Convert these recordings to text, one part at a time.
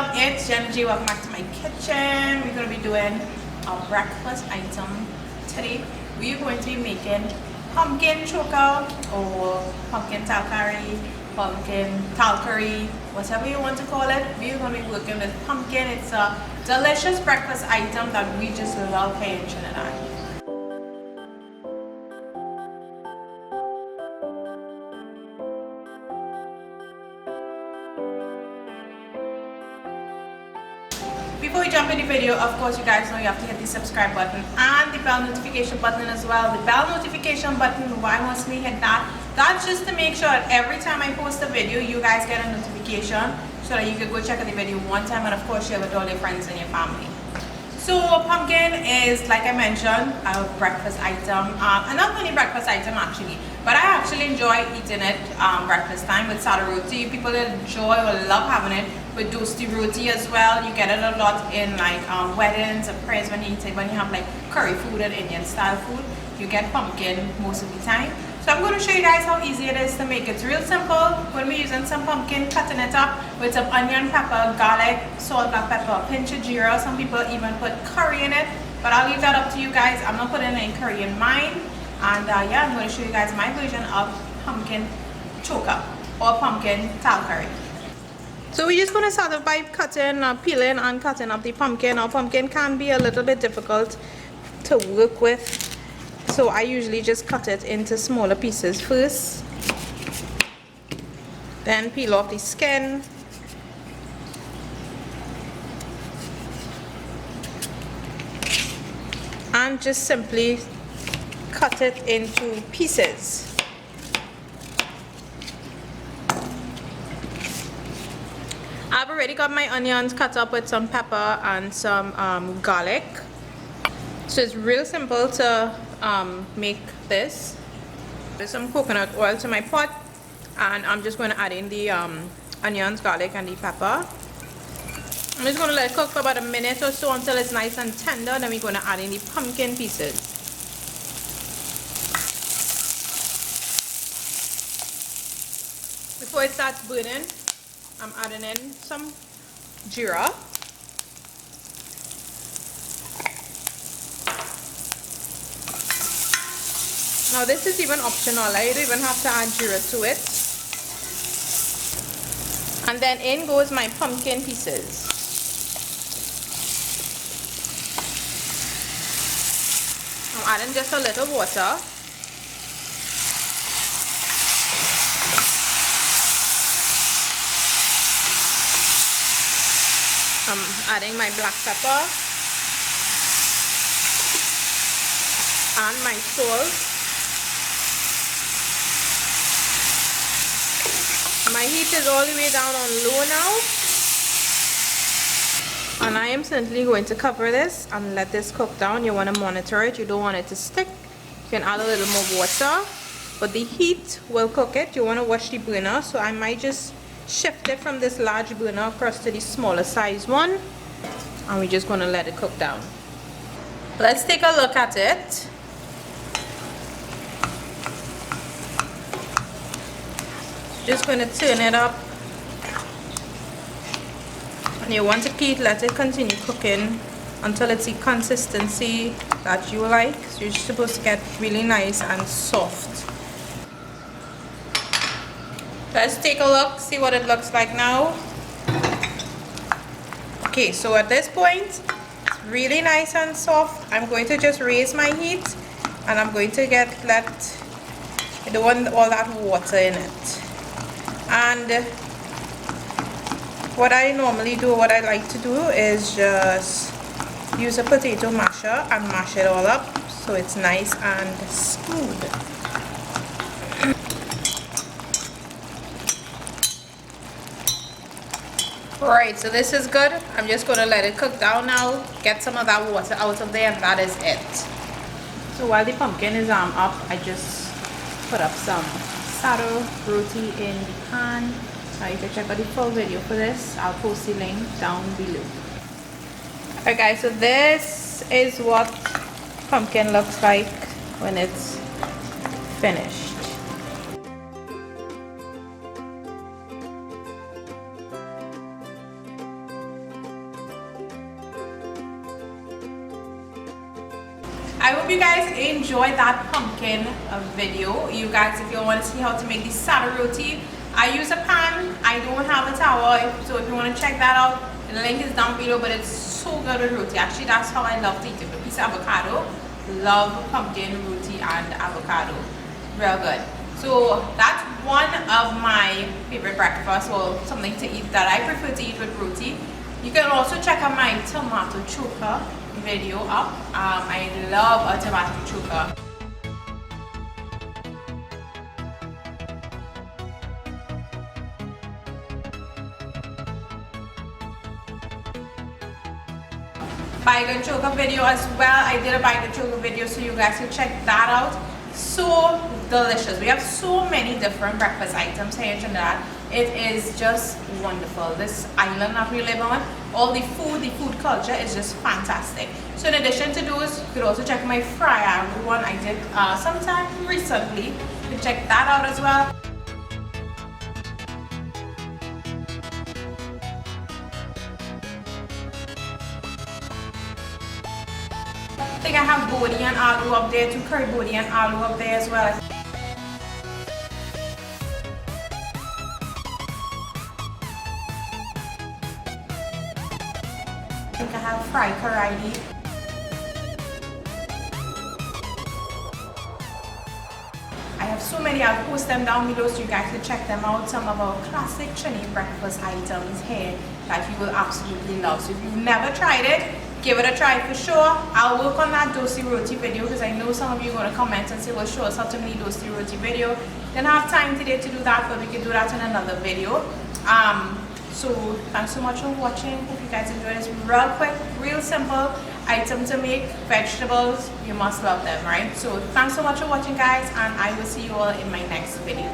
it's Jenny. Welcome back to my kitchen. We're going to be doing a breakfast item today. We are going to be making pumpkin choka or pumpkin talkari, pumpkin talkari, whatever you want to call it. We're going to be working with pumpkin. It's a delicious breakfast item that we just love here in Trinidad. Before we jump in the video, of course you guys know you have to hit the subscribe button and the bell notification button as well. The bell notification button, why must we hit that? That's just to make sure that every time I post a video, you guys get a notification so that you can go check out the video one time and of course share with all your friends and your family. So pumpkin is, like I mentioned, a breakfast item, and not only breakfast item actually, but I actually enjoy eating it breakfast time with sada roti. People enjoy or love having it with toasty roti as well. You get it a lot in like weddings and prayers when you eat it, when you have like curry food and Indian style food. You get pumpkin most of the time. So I'm going to show you guys how easy it is to make. It's real simple. We're going to be using some pumpkin, cutting it up with some onion, pepper, garlic, salt, black pepper, a pinch of Geera. Some people even put curry in it, but I'll leave that up to you guys. I'm not putting any curry in mine. And yeah, I'm going to show you guys my version of pumpkin choka or pumpkin talkari. So we're just going to start off by cutting, peeling and cutting up the pumpkin. Now pumpkin can be a little bit difficult to work with. So I usually just cut it into smaller pieces first, then peel off the skin, and just simply cut it into pieces. I've already got my onions cut up with some pepper and some garlic. So it's real simple to make this. There's some coconut oil to my pot, and I'm just going to add in the onions, garlic and the pepper. I'm just going to let it cook for about a minute or so until it's nice and tender. Then we're going to add in the pumpkin pieces. Before it starts burning, I'm adding in some Geera. Now this is even optional. I don't even have to add Geera to it. And then in goes my pumpkin pieces. I'm adding just a little water. I'm adding my black pepper and my salt. My heat is all the way down on low now, and I am simply going to cover this and let this cook down. You want to monitor it. You don't want it to stick. You can add a little more water, but the heat will cook it. You want to watch the burner, so I might just shift it from this large burner across to the smaller size one, and we're just going to let it cook down. Let's take a look at it. Just going to turn it up, and you want to let it continue cooking until it's the consistency that you like. So you're supposed to get really nice and soft. Let's take a look, see what it looks like now. Okay, so at this point it's really nice and soft. I'm going to just raise my heat, and I'm going to I don't want all that water in it. And what I normally do, what I like to do is just use a potato masher and mash it all up so it's nice and smooth. Alright, so this is good. I'm just going to let it cook down now, get some of that water out of there, and that is it. So while the pumpkin is up, I just put up some sada roti in the pan. Now you can check out the full video for this. I'll post the link down below. Alright guys, so this is what pumpkin looks like when it's finished. I hope you guys enjoyed that pumpkin video. You guys, if you want to see how to make the sada roti, I use a pan. I don't have a towel, so if you want to check that out, the link is down below. But it's so good with roti. Actually, that's how I love to eat it, with a piece of avocado. Love pumpkin roti and avocado, real good. So that's one of my favorite breakfasts, or something to eat that I prefer to eat with roti. You can also check out my tomato choker video up. I love a tomato choker. Bygone choker video as well. I did a bygone choker video, so you guys can check that out. So delicious. We have so many different breakfast items here in Trinidad. It is just wonderful. This island that we live on, all the food culture is just fantastic. So in addition to those, you could also check my fry one I did sometime recently. You can check that out as well. I think I have bodi and aloo up there too, curry bodi and aloo up there as well. I think I have fried karidi. I have so many. I'll post them down below so you guys can check them out. Some of our classic Trini breakfast items here that you will absolutely love. So if you've never tried it, give it a try for sure. I'll work on that dosi roti video, because I know some of you are going to comment and say, well, show us how to make dosi roti video. Didn't have time today to do that, but we can do that in another video. So thanks so much for watching. Hope you guys enjoyed this. Real quick, real simple item to make. Vegetables, you must love them, right? So thanks so much for watching, guys, and I will see you all in my next video.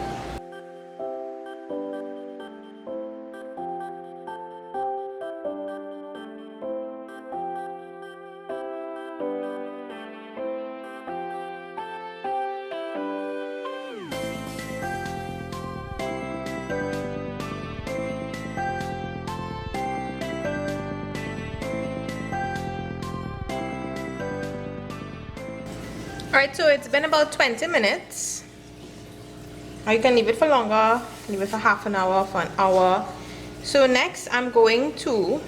Alright, so it's been about 20 minutes. Or you can leave it for longer, leave it for half an hour, for an hour. So next I'm going to,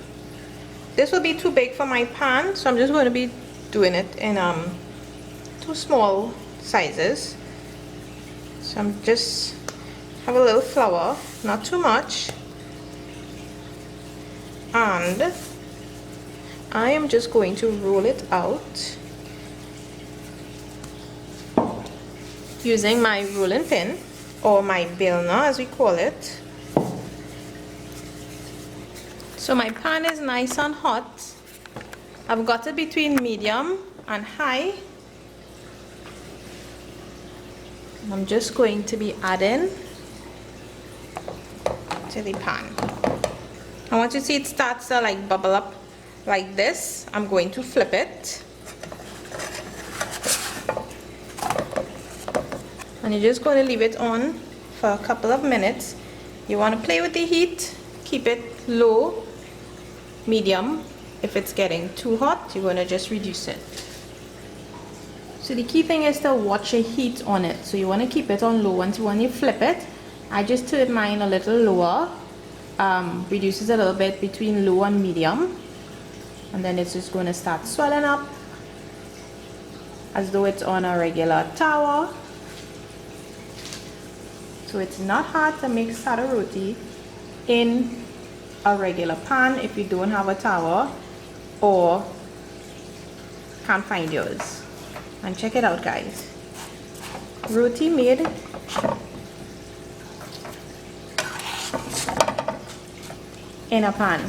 this will be too big for my pan, so I'm just going to be doing it in two small sizes. So I'm just have a little flour, not too much, and I am just going to roll it out using my rolling pin, or my bailna as we call it. So my pan is nice and hot. I've got it between medium and high. I'm just going to be adding to the pan. And once you see it starts to like bubble up like this, I'm going to flip it. And you're just going to leave it on for a couple of minutes. You want to play with the heat, keep it low, medium. If it's getting too hot, you're going to just reduce it. So the key thing is to watch the heat on it. So you want to keep it on low. When you flip it, I just turn mine a little lower, reduces a little bit between low and medium, and then it's just going to start swelling up as though it's on a regular tower. So it's not hard to make sada roti in a regular pan if you don't have a tower or can't find yours. And check it out, guys. Roti made in a pan.